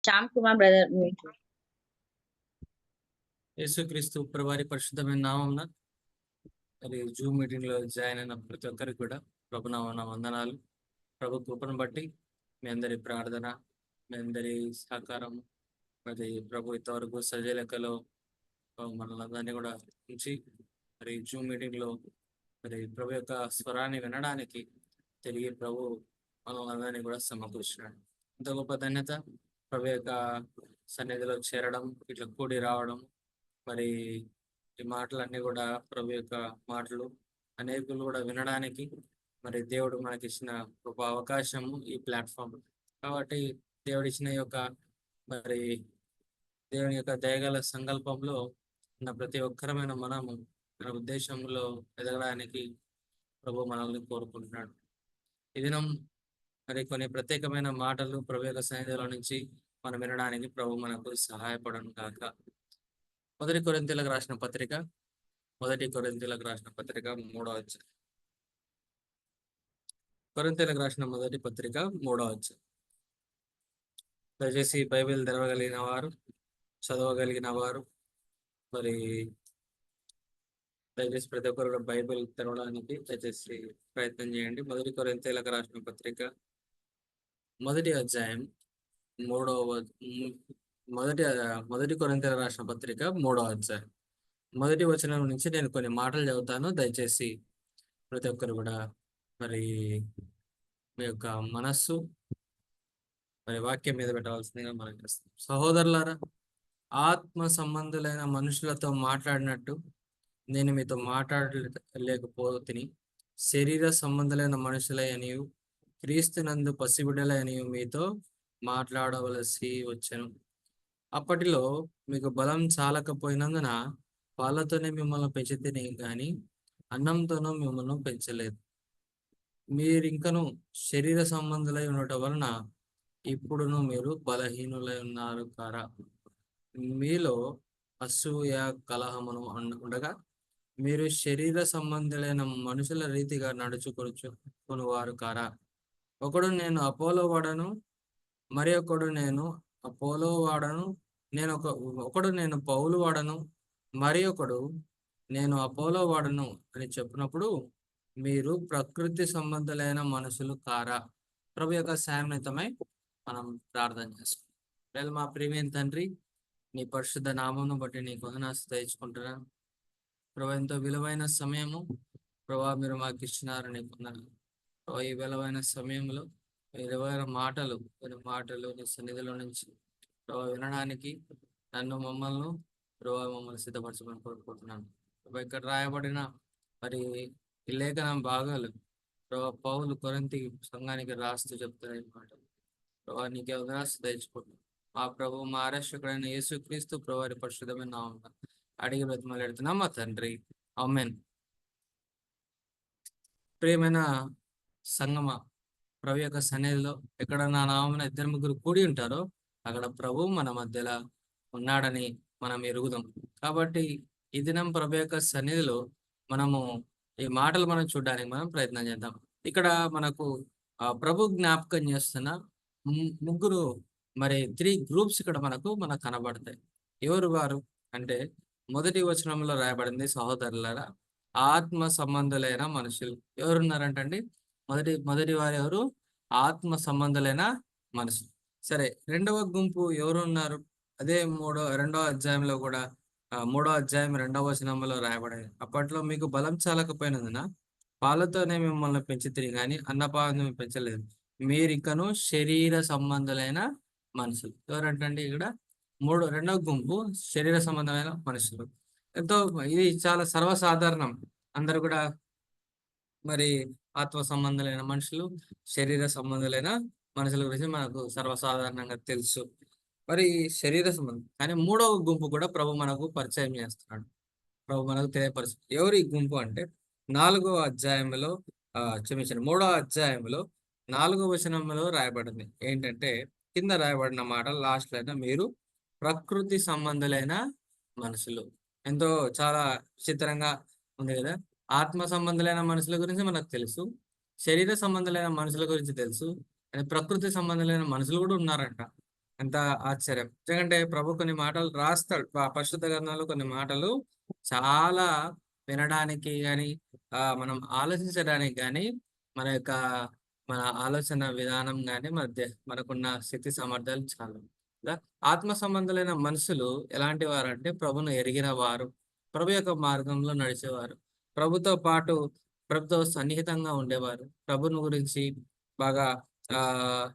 Shyam Kumar brother. యేసుక్రీస్తు ప్రభువారి పరిశుద్ధమైన నామమున మరి జూమ్ మీటింగ్ లో జాయిన్ అయిన ప్రతి ఒక్కరికి కూడా ప్రభు నామమున వందనాలు. ప్రభు కృపను బట్టి మీ అందరి ప్రార్థన, మీ అందరి సహకారం, మరి ప్రభు ఇంతవరకు సజీవ లెక్కలో మనల్ని అందరినీ కూడా ఉంచి మరి జూమ్ మీటింగ్ లో మరి ప్రభు యొక్క స్వరాన్ని వినడానికి తిరిగి ప్రభు మనల్ని అందరినీ కూడా సమకూర్చినాడు. ఇంత గొప్ప ధన్యత ప్రభు యొక్క సన్నిధిలో చేరడం, ఇట్లా కూడి రావడం. మరి ఈ మాటలన్నీ కూడా ప్రభు యొక్క మాటలు అనేకులు కూడా వినడానికి మరి దేవుడు మనకి ఇచ్చిన గొప్ప అవకాశము ఈ ప్లాట్ఫామ్. కాబట్టి దేవుడు ఇచ్చిన యొక్క మరి దేవుని యొక్క దయగల సంకల్పంలో ఉన్న ప్రతి ఒక్కరమైన మనము మన ఉద్దేశంలో ఎదగడానికి ప్రభు మనల్ని కోరుకుంటున్నాడు. ఈ దినం మరి కొన్ని ప్రత్యేకమైన మాటలు ప్రభు యొక్క సన్నిధిలో నుంచి మనం వినడానికి ప్రభు మనకు సహాయపడను కాక. మొదటి కొరింథీయులకు రాసిన పత్రిక 3వ అధ్యాయం. కొరింథీయులకు రాసిన మొదటి పత్రిక 3వ అధ్యాయం. దయచేసి బైబిల్ తెరవగలిగిన వారు, చదవగలిగిన వారు మరి దయచేసి ప్రతి ఒక్కరు కూడా బైబిల్ తెరవడానికి దయచేసి ప్రయత్నం చేయండి. మొదటి కొరింథీయులకు రాసిన పత్రిక 1వ అధ్యాయం మొదటి కొరింథీయులకు రాసిన పత్రిక 3వ అధ్యాయం 1వ వచనం నుంచి నేను కొన్ని మాటలు చదువుతాను. దయచేసి ప్రతి ఒక్కరు కూడా మరి మీ యొక్క మనస్సు మరి వాక్యం మీద పెట్టవలసిందిగా మనం చేస్తాం. సహోదరులారా, ఆత్మ సంబంధులైన మనుషులతో మాట్లాడినట్టు నేను మీతో మాట్లాడలేకపోతుని, శరీర సంబంధులైన మనుషులైనయు క్రీస్తునందు పసిబిడ్డలైనయు మీతో మాట్లాడవలసి వచ్చెను. అప్పటిలో మీకు బలం చాలకపోయినందున పాలతోనే మిమ్మల్ని పెంచితేనే గాని అన్నంతోనూ మిమ్మల్ని పెంచలేదు. మీరింకను శరీర సంబంధులై ఉండటం వలన ఇప్పుడును మీరు బలహీనులై ఉన్నారు కారా? మీలో అసూయ కలహమును ఉండగా మీరు శరీర సంబంధులైన మనుషుల రీతిగా నడుచుకొని వారు కారా? ఒకడు నేను అపోలో వాడను, మరి ఒకడు నేను అపోలో వాడను, ఒకడు నేను పౌలు వాడను, మరి ఒకడు నేను అపోలో వాడను అని చెప్పినప్పుడు మీరు ప్రకృతి సంబంధులైన మనుషులు కారా? ప్రభు యొక్క సాయనితమై మనం ప్రార్థన చేసుకుంటాం. మా ప్రియమైన తండ్రి, నీ పరిశుద్ధ నామమును బట్టి నీకు వందనాలు తెచ్చుకుంటున్నాను. ప్రభు ఎంతో విలువైన సమయము ప్రభా మీరు మాకు ఇచ్చినారు. నీకు వందనాలు ప్రభా. ఈ విలువైన సమయంలో విలువైన మాటలు నీ సన్నిధిలో నుంచి ప్రభా వినడానికి మమ్మల్ని సిద్ధపరచమని కోరుకుంటున్నాను. ప్రభా ఇక్కడ రాయబడిన మరి ఈ లేఖనం భాగాలు ప్రభా పౌలు కొరింథీ సంఘానికి రాస్తూ చెప్తున్న మాటలు ప్రభా నీకే వందనాలు తెచ్చుకుంటున్నాను. మా ప్రభు, మా ఆరక్షకుడైన యేసుక్రీస్తు ప్రభువారి పరిశుద్ధమైన నామమున అడిగి బ్రతిమాలాడుతున్నాం మా తండ్రి, ఆమేన్. ప్రియమైన సంగమ, ప్రభు యొక్క సన్నిధిలో ఎక్కడ నా నామమున 2-3 కూడి ఉంటారో అక్కడ ప్రభు మన మధ్యలో ఉన్నాడని మనం ఎరుగుదాం. కాబట్టి ఈ దినం ప్రభు యొక్క సన్నిధిలో మనము ఈ మాటలు మనం చూడడానికి మనం ప్రయత్నం చేద్దాం. ఇక్కడ మనకు ప్రభు జ్ఞాపకం చేస్తున్న ముగ్గురు మరి 3 గ్రూప్స్ ఇక్కడ మనకు కనబడతాయి. ఎవరు వారు అంటే, మొదటి వచనంలో రాయబడింది, సహోదరులారా ఆత్మ సంబంధులైన మనుషులు. ఎవరున్నారంటండి? మొదటి వారు ఎవరు? ఆత్మ సంబంధులైన మనుషులు. సరే, రెండవ గుంపు ఎవరు ఉన్నారు? అదే 2వ అధ్యాయంలో కూడా 3వ అధ్యాయం 2వ వచనంలో రాయబడింది. అప్పట్లో మీకు బలం చాలకపోయినందున పాలతోనే మిమ్మల్ని పెంచితిరి కానీ అన్నపానం పెంచలేదు. మీరింకను శరీర సంబంధులైన మనుషులు. ఎవరంటండి? ఇక్కడ రెండవ గుంపు శరీర సంబంధమైన మనుషులు. ఇది చాలా సర్వసాధారణం. అందరు కూడా మరి ఆత్మ సంబంధులైన మనుషులు, శరీర సంబంధులైన మనుషుల గురించి మనకు సర్వసాధారణంగా తెలుసు. మరి శరీర సంబంధం కానీ 3వ గుంపు కూడా ప్రభు మనకు పరిచయం చేస్తున్నాడు. ప్రభు మనకు తెలియపరుస్తుంది. ఎవరు ఈ గుంపు అంటే, 3వ అధ్యాయంలో 4వ వచనంలో రాయబడింది. ఏంటంటే, కింద రాయబడిన మాట లాస్ట్ లైన్, మీరు ప్రకృతి సంబంధులైన మనుషులు. ఎంతో చాలా విచిత్రంగా ఉంది కదా. ఆత్మ సంబంధులైన మనుషుల గురించి మనకు తెలుసు, శరీర సంబంధులైన మనుషుల గురించి తెలుసు, ప్రకృతి సంబంధులైన మనుషులు కూడా ఉన్నారంట. ఎంత ఆశ్చర్యం! ఎందుకంటే ప్రభు కొన్ని మాటలు రాస్తాడు. పరిశుద్ధ గ్రంథంలో కొన్ని మాటలు చాలా వినడానికి గాని, మనం ఆలోచించడానికి గాని, మన యొక్క మన ఆలోచన విధానం గాని, మనకున్న శక్తి సామర్థ్యాలు చాలవు. కదా! ఆత్మ సంబంధులైన మనుషులు ఎలాంటి వారంటే ప్రభువును ఎరిగిన వారు, ప్రభు యొక్క మార్గంలో నడిచేవారు, ప్రభుతో పాటు ప్రభుతో సన్నిహితంగా ఉండేవారు, ప్రభుని గురించి బాగా ఆహ్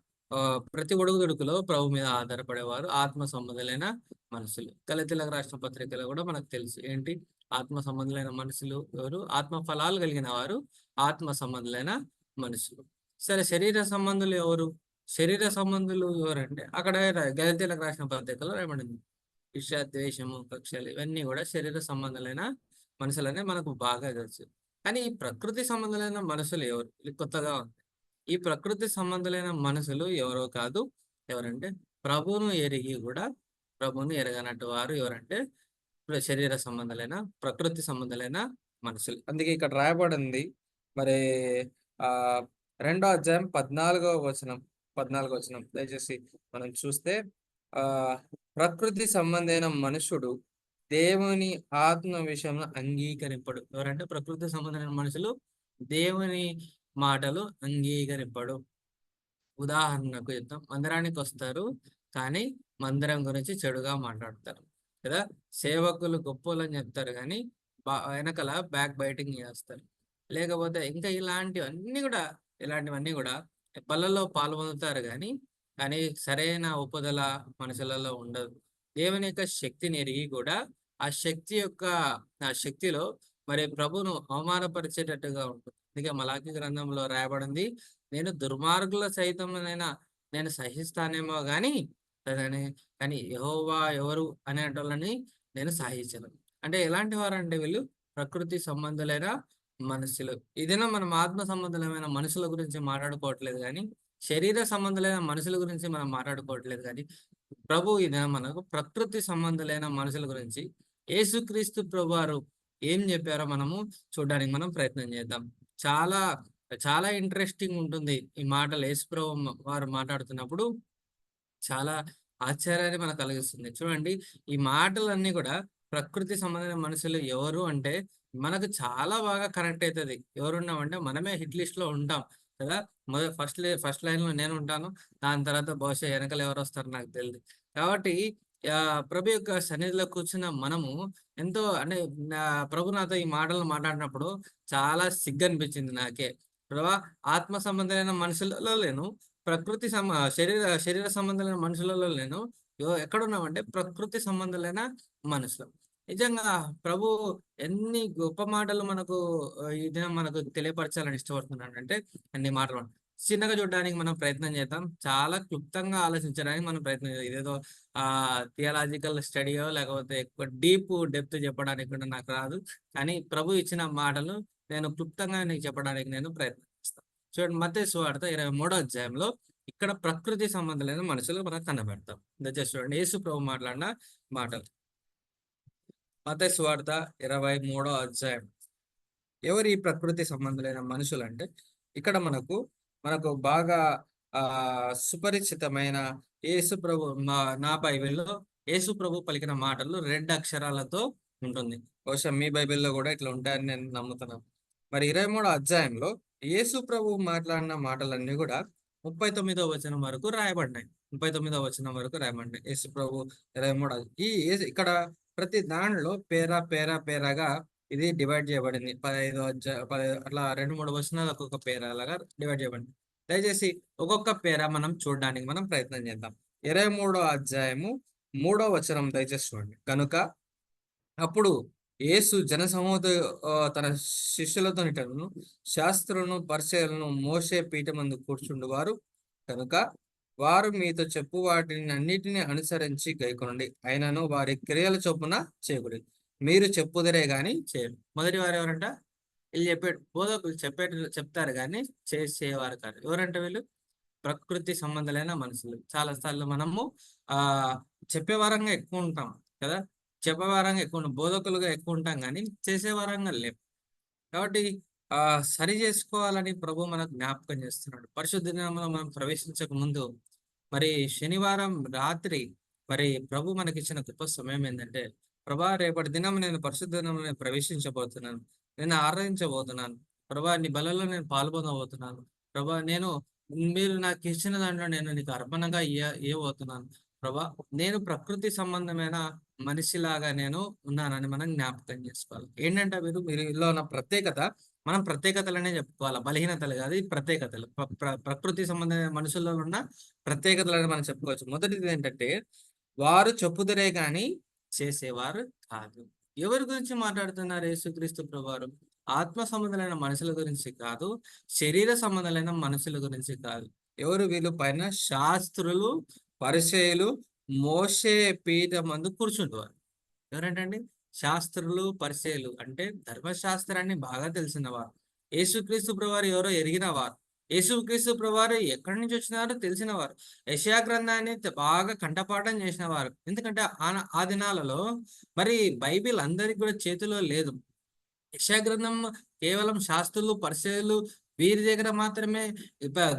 ప్రతి ఒడుగుదొడుకులో ప్రభు మీద ఆధారపడేవారు ఆత్మ సంబంధులైన మనుషులు. గలతీలకు రాసిన పత్రికలో కూడా మనకు తెలుసు. ఏంటి? ఆత్మ సంబంధులైన మనుషులు ఎవరు? ఆత్మ ఫలాలు కలిగిన వారు ఆత్మ సంబంధులైన మనుషులు. సరే, శరీర సంబంధులు ఎవరు? శరీర సంబంధులు ఎవరంటే అక్కడ గలతీలకు రాసిన పత్రికలో రాయబడింది. ఈర్ష్య, ద్వేషము, కక్షలు ఇవన్నీ కూడా శరీర సంబంధులైన మనుషులనే మనకు బాగా తెలుసు. కానీ ఈ ప్రకృతి సంబంధులైన మనుషులు ఎవరు? ఇది కొత్తగా ఉంది. ఈ ప్రకృతి సంబంధులైన మనుషులు ఎవరో కాదు. ఎవరంటే ప్రభువును ఎరిగి కూడా ప్రభువును ఎరగనట్టు వారు ఎవరంటే ఇప్పుడు శరీర సంబంధులైన ప్రకృతి సంబంధులైన మనుషులు. అందుకే ఇక్కడ రాయబడింది. మరి ఆ 2వ అధ్యాయం 14వ వచనం దయచేసి మనం చూస్తే, ఆ ప్రకృతి సంబంధమైన మనుషుడు దేవుని ఆత్మ విషయంలో అంగీకరింపడు. ఎవరంటే ప్రకృతి సంబంధమైన మనుషులు దేవుని మాటలు అంగీకరింపడు. ఉదాహరణకు చెప్తాం. మందిరానికి వస్తారు, కానీ మందిరం గురించి చెడుగా మాట్లాడతారు కదా. సేవకులు గొప్పోళ్ళని చెప్తారు, కానీ వెనకల బ్యాక్ బైటింగ్ చేస్తారు. లేకపోతే ఇంకా ఇలాంటివన్నీ కూడా పనులలో పాల్పొందుతారు, కానీ సరైన ఒప్పుదల మనుషులలో ఉండదు. దేవుని యొక్క శక్తిని ఎరిగి కూడా ఆ శక్తిలో మరి ప్రభును అవమానపరిచేటట్టుగా ఉంటుంది. అందుకే మలాకి గ్రంథంలో రాయబడింది, నేను దుర్మార్గుల సైతమునైనా నేను సహిస్తానేమో కానీ యెహోవా ఎవరు అనేటోళ్ళని నేను సహించను. అంటే ఎలాంటి వారంటే వీళ్ళు ప్రకృతి సంబంధులైన మనుషులు. ఇదేనా మనం ఆత్మ సంబంధులమైన మనుషుల గురించి మాట్లాడుకోవట్లేదు కానీ, శరీర సంబంధులైన మనుషుల గురించి మనం మాట్లాడుకోవట్లేదు కానీ, ప్రభు ఇదే మనకు ప్రకృతి సంబంధులైన మనుషుల గురించి యేసుక్రీస్తు ప్రభువారు ఏం చెప్పారో మనము చూడడానికి మనం ప్రయత్నం చేద్దాం. చాలా చాలా ఇంట్రెస్టింగ్ ఉంటుంది ఈ మాటలు. యేసు ప్రభు వారు మాట్లాడుతున్నప్పుడు చాలా ఆశ్చర్యాన్ని మనకు కలిగిస్తుంది. చూడండి, ఈ మాటలన్నీ కూడా ప్రకృతి సంబంధమైన మనుషులు ఎవరు అంటే మనకు చాలా బాగా కనెక్ట్ అవుతుంది. ఎవరున్నామంటే మనమే హిట్ లిస్ట్ లో ఉంటాం కదా. ఫస్ట్ లైన్ లో నేను ఉంటాను. దాని తర్వాత బహుశా వెనకాల ఎవరు వస్తారో నాకు తెలియదు. కాబట్టి ప్రభు యొక్క సన్నిధిలో కూర్చున్న మనము ఎంతో అంటే ప్రభు నాతో ఈ మాటలు మాట్లాడినప్పుడు చాలా సిగ్గు అనిపించింది నాకే. ప్రభా, ఆత్మ సంబంధమైన మనుషులలో లేను, శరీర సంబంధమైన మనుషులలో లేను, ఎక్కడున్నామంటే ప్రకృతి సంబంధులైన మనుషులు. నిజంగా ప్రభు ఎన్ని గొప్ప మాటలు మనకు ఈ దినం మనకు తెలియపరచాలని ఇష్టపడుతున్నాడు అంటే అన్ని మాటలు చిన్నగా చూడడానికి మనం ప్రయత్నం చేద్దాం, చాలా క్లుప్తంగా ఆలోచించడానికి మనం ప్రయత్నం చేద్దాం. ఇదేదో థియలాజికల్ స్టడీయో లేకపోతే ఎక్కువ డెప్త్ చెప్పడానికి కూడా నాకు రాదు. కానీ ప్రభు ఇచ్చిన మాటలు నేను క్లుప్తంగా నీకు చెప్పడానికి నేను ప్రయత్నిస్తాను. చూడండి, మత్తయి సువార్త 23వ అధ్యాయంలో ఇక్కడ ప్రకృతి సంబంధమైన మనుషులు మనకు కనబడతాం. దయచేసి చూడండి, యేసు ప్రభు మాట్లాడిన మాటలు. మత్తయి సువార్త 23వ అధ్యాయం. ఎవరు ఈ ప్రకృతి సంబంధులైన మనుషులు అంటే ఇక్కడ మనకు బాగా సుపరిచితమైన యేసు ప్రభు నా బైబిల్లో యేసు ప్రభు పలికిన మాటలు రెడ్ అక్షరాలతో ఉంటుంది. బహుశా మీ బైబిల్లో కూడా ఇట్లా ఉంటాయని నేను నమ్ముతున్నాను. మరి 23వ అధ్యాయంలో యేసు ప్రభు మాట్లాడిన మాటలన్నీ కూడా 39వ వచనం వరకు రాయబడినాయి. 39వ వచనం వరకు రాయబడినాయి. యేసు ప్రభు 23 ఇక్కడ ప్రతి దానిలో పేరాగా ఇది డివైడ్ చేయబడింది. 15 అట్లా 2-3 వచనాలు ఒక్కొక్క పేరా లాగా డివైడ్ చేయబడింది. దయచేసి ఒక్కొక్క పేర మనం చూడడానికి మనం ప్రయత్నం చేద్దాం. 23వ అధ్యాయము 3వ వచనం దయచేసి చూడండి. కనుక అప్పుడు యేసు జనసమూహ తన శిష్యులతో ఇటను, శాస్త్రులను పరిచయులను మోషే పీఠమందు కూర్చుండువారు కనుక వారు మీతో చెప్పు వాటిని అన్నిటిని అనుసరించి గైకొనండి, అయినను వారి క్రియల చొప్పున చేయకూడదు, మీరు చెప్పుదరే గాని చేయరు. మొదటి వారు ఎవరంట? వీళ్ళు బోధకులు చెప్తారు కానీ చేసేవారు కాదు. ఎవరంటే వీళ్ళు ప్రకృతి సంబంధులైన మనుషులు. చాలా సార్లు మనము చెప్పేవారంగా ఎక్కువ ఉంటాం కదా, చెప్పేవారంగా ఎక్కువ ఉంటాం, బోధకులుగా ఎక్కువ ఉంటాం కానీ చేసేవారంగా లేవు. కాబట్టి సరి చేసుకోవాలని ప్రభు మనకు జ్ఞాపకం చేస్తున్నాడు. పరిశుద్ధ దినంలో మనం ప్రవేశించక ముందు మరి శనివారం రాత్రి మరి ప్రభు మనకిచ్చిన గొప్ప సమయం ఏంటంటే, ప్రభా రేపటి దినం నేను పరిశుద్ధ దినంలో నేను ప్రవేశించబోతున్నాను, నేను ఆరాధించబోతున్నాను, ప్రభా నీ బలలో నేను పాల్గొనబోతున్నాను, ప్రభా నేను మీరు నాకు ఇచ్చిన దాంట్లో నేను నీకు అర్పణగా ఇవ్వబోతున్నాను, ప్రభా నేను ప్రకృతి సంబంధమైన మనిషిలాగా నేను ఉన్నానని మనం జ్ఞాపకం చేసుకోవాలి. ఏంటంటే మీరులో ఉన్న ప్రత్యేకత, మనం ప్రత్యేకతలనే చెప్పుకోవాలి, బలహీనతలు కాదు, ఈ ప్రత్యేకతలు ప్రకృతి సంబంధమైన మనుషుల్లో ఉన్న ప్రత్యేకతలని మనం చెప్పుకోవచ్చు. మొదటిది ఏంటంటే, వారు చెప్పుదురే గాని చేసేవారు కాదు. ఎవరి గురించి మాట్లాడుతున్నారు యేసుక్రీస్తు ప్రభువారు? ఆత్మ సంబంధులైన మనుషుల గురించి కాదు, శరీర సంబంధులైన మనుషుల గురించి కాదు. ఎవరు వీళ్ళు? పైన శాస్త్రులు, పరిసయ్యులు, మోషే పీఠమందు కూర్చుంటారు. ఎవరంటండి? శాస్త్రులు, పరిసయ్యులు అంటే ధర్మశాస్త్రాన్ని బాగా తెలిసినవారు. యేసుక్రీస్తు ప్రభువారు ఎవరో ఎరిగినవారు. యేసుక్రీస్తు ప్రభువారు ఎక్కడి నుంచి వచ్చినారో తెలిసినవారు. యెషయా గ్రంథాన్ని బాగా కంఠపాఠం చేసినవారు. ఎందుకంటే ఆ దినాలలో మరి బైబిల్ అందరికి కూడా చేతిలో లేదు. యెషయా గ్రంథం కేవలం శాస్త్రులు, పరిసయ్యులు వీరి దగ్గర మాత్రమే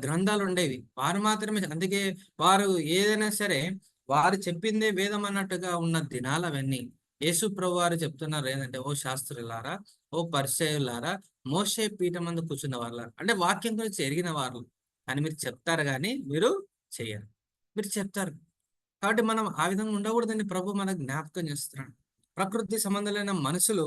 గ్రంథాలు ఉండేవి. వారు మాత్రమే, అందుకే వారు ఏదైనా సరే వారు చెప్పిందే వేదం అన్నట్టుగా ఉన్న దినాలు అవన్నీ. యేసు ప్రభు వారు చెప్తున్నారు ఏంటంటే, ఓ శాస్త్రులారా, ఓ పరిసయ్యులారా, మోషే పీఠం మందు కూర్చున్న వాళ్ళ అంటే వాక్యం గురించి ఎరిగిన వారు అని మీరు చెప్తారు, కానీ మీరు చెయ్యరు. మీరు చెప్తారు కాబట్టి మనం ఆ విధంగా ఉండకూడదని ప్రభు మనకు జ్ఞాపకం చేస్తున్నాడు. ప్రకృతి సంబంధమైన మనుషులు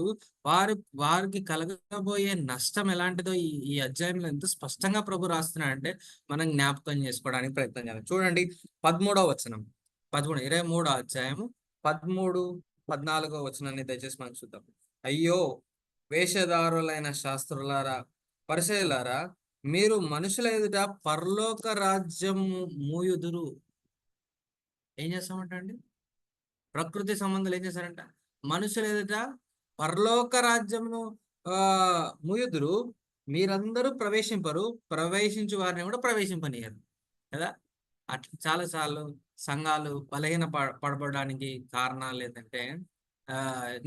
వారికి కలగబోయే నష్టం ఎలాంటిదో ఈ ఈ అధ్యాయంలో ఎంత స్పష్టంగా ప్రభు రాస్తున్నాడంటే మనం జ్ఞాపకం చేసుకోవడానికి ప్రయత్నం చేయాలి. చూడండి 13వ వచనం, 23వ అధ్యాయము 13, 14వ వచనాన్ని దయచేసి మనం చూద్దాం. అయ్యో వేషధారులైన శాస్త్రులారా, పరిసయ్యులారా, మీరు మనుషుల ఎదుట పరలోక రాజ్యం మూయుదురు. ఏం చేస్తామంట అండి? ప్రకృతి సంబంధాలు ఏం చేశారంట? మనుషుల ఎదుట పరలోక రాజ్యమును మూయుదురు, మీరందరూ ప్రవేశింపరు, ప్రవేశించు వారిని కూడా ప్రవేశింపనీయరు కదా. అట్లా చాలాసార్లు సంఘాలు పడబడడానికి కారణాలు ఏంటంటే,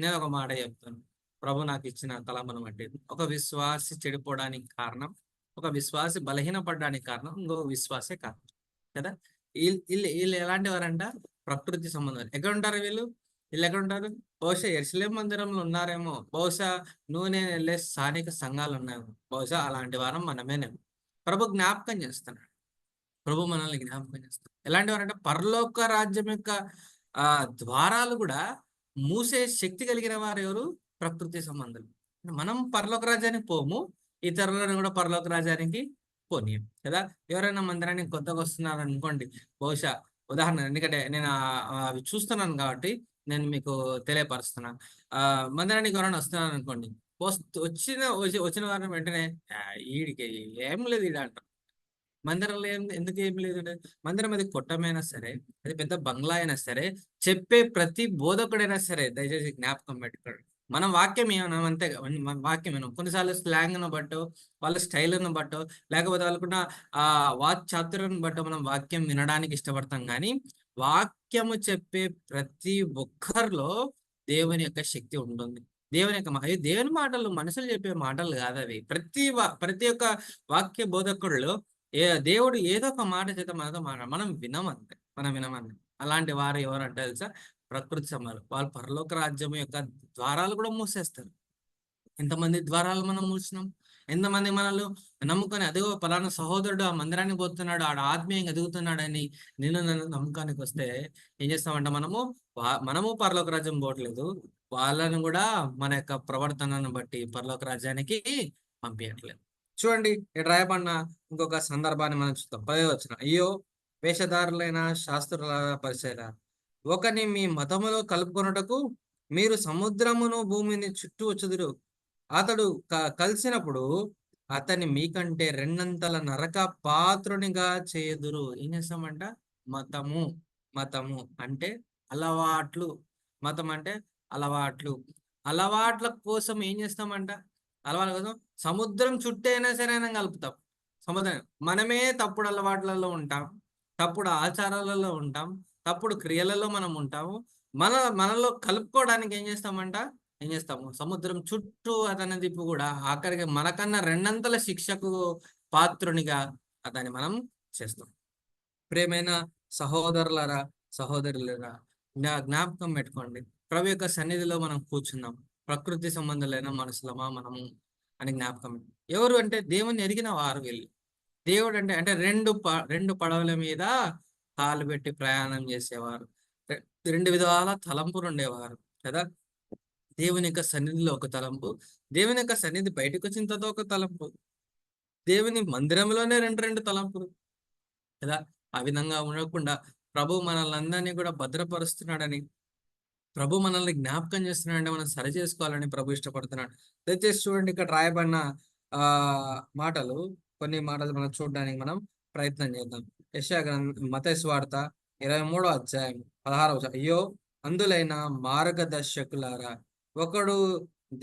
నేను ఒక మాట చెప్తాను. ప్రభు నాకు ఇచ్చిన తలమనం అంటే, ఒక విశ్వాసి చెడిపోవడానికి కారణం, ఒక విశ్వాసి బలహీనపడడానికి కారణం ఇంకొక విశ్వాసే కారణం కదా. వీళ్ళు ఎలాంటి వారంట? ప్రకృతి సంబంధం. ఎక్కడ ఉంటారు వీళ్ళు? ఎక్కడ ఉంటారు? బహుశా యెరూషలేము మందిరంలో ఉన్నారేమో, బహుశా నూనె వెళ్ళే స్థానిక సంఘాలు ఉన్నాయేమో, బహుశా అలాంటి వారం మనమేనేమో. ప్రభు జ్ఞాపకం చేస్తున్నాడు. ప్రభు మనల్ని జ్ఞాపకం చేస్తాడు. ఎలాంటి వారంటే పరలోక రాజ్యం యొక్క ద్వారాలు కూడా మూసే శక్తి కలిగిన వారు ఎవరు? ప్రకృతి సంబంధులు. మనం పరలోక రాజ్యానికి పోము, ఇతరులను కూడా పరలోక రాజ్యానికి పోనీయం కదా. ఎవరైనా మందిరానికి కొత్తగా వస్తున్నారు అనుకోండి, బహుశా ఉదాహరణ, ఎందుకంటే నేను అవి చూస్తున్నాను కాబట్టి నేను మీకు తెలియపరుస్తున్నాను. మందిరానికి ఎవరైనా వస్తున్నారు అనుకోండి, వచ్చిన వారిని వెంటనే ఈడికి ఏం లేదు ఈడ అంటారు. మందిరంలో ఎందుకు ఏం లేదు? మందిరం అది కొట్టమైనా సరే, అది పెద్ద బంగ్లా అయినా సరే, చెప్పే ప్రతి బోధకుడైనా సరే దయచేసి జ్ఞాపకం పెట్టుకోండి, మనం వాక్యం ఏమన్నాం అంతే. మన వాక్యం ఏమో కొన్నిసార్లు స్లాంగ్ను బట్టో, వాళ్ళ స్టైల్ను బట్టో, లేకపోతే వాళ్ళకున్న ఆ వాక్ చాతుర్యం బట్టో మనం వాక్యం వినడానికి ఇష్టపడతాం. కానీ వాక్యము చెప్పే ప్రతి ఒక్కరిలో దేవుని యొక్క శక్తి ఉంటుంది. దేవుని యొక్క అవి దేవుని మాటలు, మనుషులు చెప్పే మాటలు కాదు అవి. ప్రతి ఒక్క వాక్య బోధకుడిలో దేవుడు ఏదో ఒక మాట చేత మనతో మనం వినమంతే, మనం వినమంతే. అలాంటి వారు ఎవరంటే తెలుసా? ప్రకృతి సంబంధాలు. వాళ్ళు పరలోక రాజ్యం యొక్క ద్వారాలు కూడా మూసేస్తారు. ఎంతమంది ద్వారాలు మనం మూసినాం? ఎంతమంది మనల్ని నమ్ముకొని, అదిగో పలానా సహోదరుడు ఆ మందిరానికి పోతున్నాడు, ఆడ ఆత్మీయంగా ఎదుగుతున్నాడని నన్ను నమ్మకానికి వస్తే ఏం చేస్తామంటే మనము పరలోక రాజ్యం పోవట్లేదు, వాళ్ళని కూడా మన యొక్క ప్రవర్తనను బట్టి పరలోక రాజ్యానికి పంపించట్లేదు. చూడండి, ఇక్కడ రాయబడిన ఇంకొక సందర్భాన్ని మనం చూద్దాం. 10వ వచనం. అయ్యో వేషధారులైన శాస్త్రుల పరిచయరా, ఒకని మీ మతములో కలుపుకొనుటకు మీరు సముద్రమును భూమిని చుట్టూ వచ్చుదురు. అతడు కలిసినప్పుడు అతన్ని మీకంటే రెండంతల నరక పాత్రునిగా చేయుదురు. ఏం చేస్తామంట? మతము. మతము అంటే అలవాట్లు. మతం అంటే అలవాట్లు. అలవాట్ల కోసం ఏం చేస్తామంట? అలవాట్ల కోసం సముద్రం చుట్టైనా సరే మనం కలుపుతాం. సముద్రం మనమే తప్పుడు అలవాట్లలో ఉంటాం, తప్పుడు ఆచారాలలో ఉంటాం, తప్పుడు క్రియలలో మనం ఉంటాము. మనలో కలుపుకోవడానికి ఏం చేస్తాము? సముద్రం చుట్టూ అతని దిప్పు కూడా ఆఖరికి మనకన్నా రెండంతల శిక్షకు పాత్రునిగా అతన్ని మనం చేస్తాం. ప్రేమైన సహోదరులారా, సహోదరులారా, జ్ఞాపకం పెట్టుకోండి. ప్రభు యొక్క సన్నిధిలో మనం కూర్చున్నాం. ప్రకృతి సంబంధులైన మనుషులమా మనము అని జ్ఞాపకం. ఎవరు అంటే దేవుని ఎరిగిన వారు వీళ్ళు. దేవుడు అంటే అంటే రెండు పడవల మీద కాలు పెట్టి ప్రయాణం చేసేవారు. రెండు విధాల తలంపులు ఉండేవారు కదా. దేవుని యొక్క సన్నిధిలో ఒక తలంపు, దేవుని యొక్క సన్నిధి బయటకు వచ్చిన తర్వాత ఒక తలంపు, దేవుని మందిరంలోనే రెండు తలంపులు కదా. ఆ విధంగా ఉండకుండా ప్రభు మనల్ని అందరినీ కూడా భద్రపరుస్తున్నాడని, ప్రభు మనల్ని జ్ఞాపకం చేస్తున్నాడంటే మనం సరి చేసుకోవాలని ప్రభు ఇష్టపడుతున్నాడు. దయచేసి చూడండి, ఇక్కడ రాయబడిన ఆ మాటలు, కొన్ని మాటలు మనం చూడడానికి మనం ప్రయత్నం చేద్దాం. యెషయా గ్రంథం, మత్తయి సువార్త 23వ అధ్యాయం 16వ వచనం. అయ్యో అందులైన మార్గదర్శకులారా, ఒకడు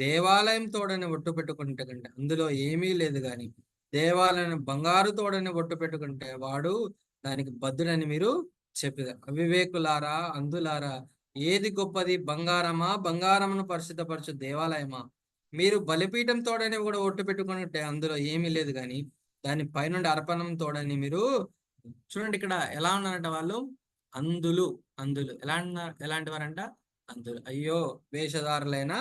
దేవాలయం తోడని ఒట్టు పెట్టుకుంటే కంటే అందులో ఏమీ లేదు గాని దేవాలయం బంగారు తోడని ఒట్టు పెట్టుకుంటే వాడు దానికి బద్దుడని మీరు చెప్పేది. అవివేకులారా, అందులారా, ఏది గొప్పది, బంగారమా, బంగారమును పరిశుద్ధపరచు దేవాలయమా? మీరు బలిపీఠం తోడని కూడా ఒట్టు పెట్టుకుంటే అందులో ఏమీ లేదు కానీ దాని పైనుండి అర్పణం తోడని మీరు. చూడండి ఇక్కడ ఎలా ఉన్నారంట వాళ్ళు, అందులు. అందులు ఎలాంటి వారంట? అందులు. అయ్యో వేషధారులైన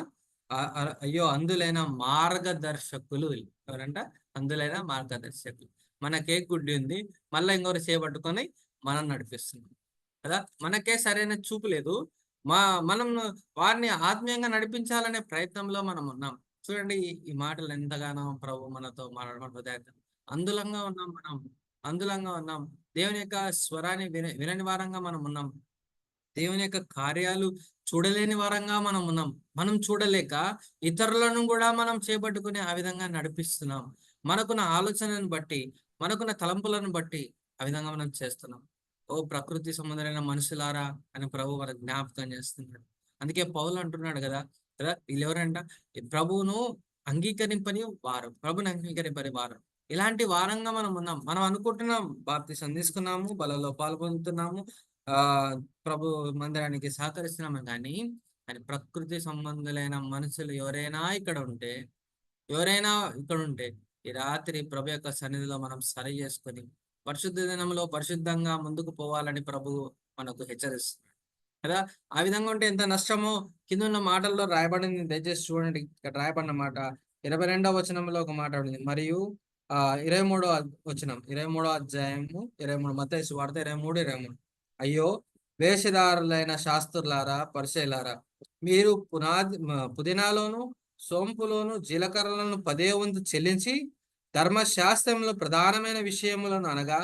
అయ్యో అందులైన మార్గదర్శకులు. ఎవరంట? అందులైన మార్గదర్శకులు. మనకే గుడ్డి ఉంది, మళ్ళీ ఇంకొకరు చేపట్టుకొని మనం నడిపిస్తున్నాం కదా. మనకే సరైన చూపు లేదు, మనం వారిని ఆత్మీయంగా నడిపించాలనే ప్రయత్నంలో మనం ఉన్నాం. చూడండి ఈ మాటలు ఎంతగానో ప్రభు మనతో మాట్లాడడం. అందులంగా ఉన్నాం మనం, అందులంగా ఉన్నాం. దేవుని యొక్క స్వరాన్ని వినని వారంగా మనం ఉన్నాం. దేవుని యొక్క కార్యాలు చూడలేని వారంగా మనం ఉన్నాం. మనం చూడలేక ఇతరులను కూడా మనం చేపట్టుకుని ఆ విధంగా నడిపిస్తున్నాం. మనకున్న ఆలోచనను బట్టి, మనకున్న తలంపులను బట్టి ఆ విధంగా మనం చేస్తున్నాం. ఓ ప్రకృతి సంబంధమైన మనుషులారా అని ప్రభు మనకు జ్ఞాపకం చేస్తున్నాడు. అందుకే పౌలు అంటున్నాడు కదా వీళ్ళు ఎవరంట? ప్రభువును అంగీకరింపని వారు, ప్రభుని అంగీకరింపని వారు. ఇలాంటి వారంగా మనం ఉన్నాం. మనం అనుకుంటున్నాం బాప్తిసం తీసుకున్నాము, బలలో పాల్గొంటున్నాము, ఆ ప్రభు మందిరానికి సహకరిస్తున్నాము, కానీ ప్రకృతి సంబంధులైన మనుషులు ఎవరైనా ఇక్కడ ఉంటే ఈ రాత్రి ప్రభు యొక్క సన్నిధిలో మనం సరి చేసుకొని పరిశుద్ధ దినంలో పరిశుద్ధంగా ముందుకు పోవాలని ప్రభు మనకు హెచ్చరిస్తున్నాడు కదా. ఆ విధంగా ఉంటే ఎంత నష్టమో కింద ఉన్న మాటల్లో రాయబడింది. దయచేసి చూడండి, ఇక్కడ రాయబడిన మాట 22వ వచనంలో ఒక మాట ఉంది. మరియు 23వ వచనం, 23వ అధ్యాయము 23, మత్తయి సువార్త 23:23. అయ్యో వేషధారులైన శాస్త్రులారా, పరిసయ్యులారా, మీరు పుదీనాలోను సోంపులోను జీలకర్రలను 10వ వంతు చెల్లించి ధర్మశాస్త్రంలో ప్రధానమైన విషయములను అనగా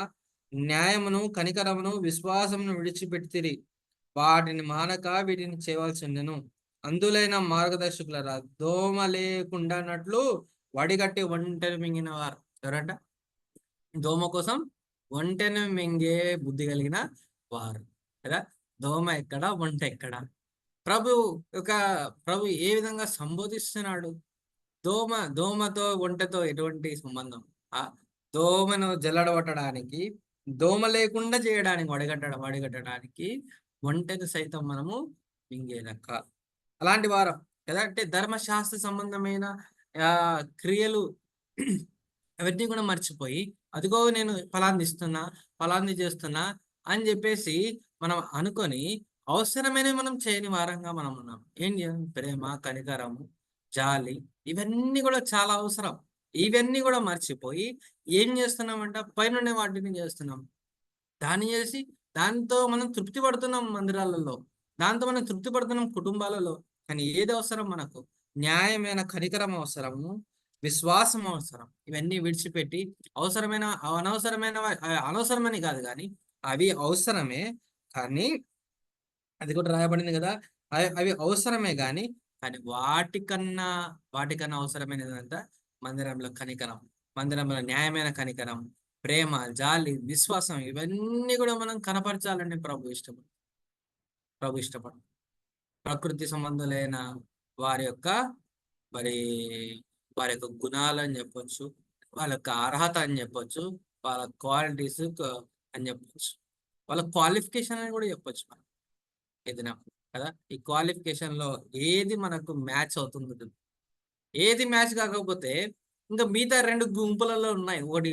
న్యాయమును, కనికరమును, విశ్వాసమును విడిచిపెట్టిరి. వాటిని మానక వీటిని చేయవలసిందెను. అందులైన మార్గదర్శకులరా, దోమ లేకుండానట్లు వడిగట్టి ఒంటెను మింగిన వారు. ఎవరంట? దోమ కోసం ఒంటెను మింగే బుద్ధి కలిగిన వారు కదా. దోమ ఎక్కడ, ఒంట ఎక్కడ? ప్రభు ఏ విధంగా సంబోధిస్తున్నాడు? దోమతో ఒంటెతో ఎటువంటి సంబంధం? ఆ దోమను జల్లడగొట్టడానికి, దోమ లేకుండా చేయడానికి, వడిగట్టడానికి ఒంటెను సైతం మనము మింగేదక్క. అలాంటి వారం కదా. అంటే ధర్మశాస్త్ర సంబంధమైన క్రియలు అవన్నీ కూడా మర్చిపోయి, అదిగో నేను ఫలాంది చేస్తున్నా అని చెప్పేసి మనం అనుకొని అవసరమైనవి మనం చేయని వారంగా మనం ఉన్నాం. ఏం చేయాలి? ప్రేమ, కనికరము, జాలి, ఇవన్నీ కూడా చాలా అవసరం. ఇవన్నీ కూడా మర్చిపోయి ఏం చేస్తున్నామంట? పైన వాటిని చేస్తున్నాం. దాన్ని చేసి దాంతో మనం తృప్తి పడుతున్నాం మందిరాలలో, దాంతో మనం తృప్తి పడుతున్నాం కుటుంబాలలో. కానీ ఏది అవసరం మనకు? న్యాయమైన కనికరం అవసరము, విశ్వాసం అవసరం. ఇవన్నీ విడిచిపెట్టి అనవసరమని కాదు కానీ అవి అవసరమే, కానీ అది కూడా రాయబడింది కదా, అవి అవసరమే కానీ వాటికన్నా అవసరమైనదంతా మందిరంలో కనికరం, మందిరంలో న్యాయమైన కనికరం, ప్రేమ, జాలి, విశ్వాసం, ఇవన్నీ కూడా మనం కనపరచాలని ప్రభు ఇష్టపడు. ప్రకృతి సంబంధులైన వారి యొక్క గుణాలు అని చెప్పొచ్చు, వాళ్ళ యొక్క అర్హత అని చెప్పొచ్చు, వాళ్ళ క్వాలిటీస్ అని చెప్పొచ్చు, వాళ్ళ క్వాలిఫికేషన్ అని కూడా చెప్పొచ్చు మనం ఏదైనా కదా. ఈ క్వాలిఫికేషన్ లో ఏది మనకు మ్యాచ్ అవుతుంది, ఏది మ్యాచ్ కాకపోతే ఇంకా మిగతా రెండు గుంపులలో ఉన్నాయి. ఒకటి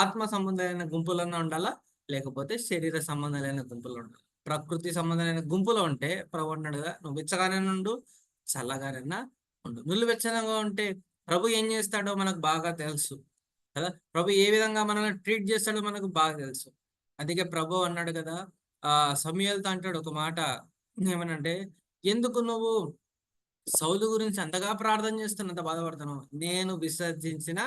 ఆత్మ సంబంధమైన గుంపులన్నా ఉండాలా, లేకపోతే శరీర సంబంధాలైన గుంపులో ఉండాలి. ప్రకృతి సంబంధమైన గుంపులో ఉంటే ప్రభు అన్నాడుగా, నువ్వు వెచ్చగానే నుండు, చల్లగానైనా ఉండు. వెచ్చగా ఉంటే ప్రభు ఏం చేస్తాడో మనకు బాగా తెలుసు కదా. ప్రభు ఏ విధంగా మనల్ని ట్రీట్ చేస్తాడో మనకు బాగా తెలుసు. అందుకే ప్రభు అన్నాడు కదా, సమూయేలుతో అంటాడు ఒక మాట, ఏమనంటే, ఎందుకు నువ్వు సౌలు గురించి అంతగా ప్రార్థన చేస్తున్నంత బాధపడుతున్నావు, నేను విసర్జించిన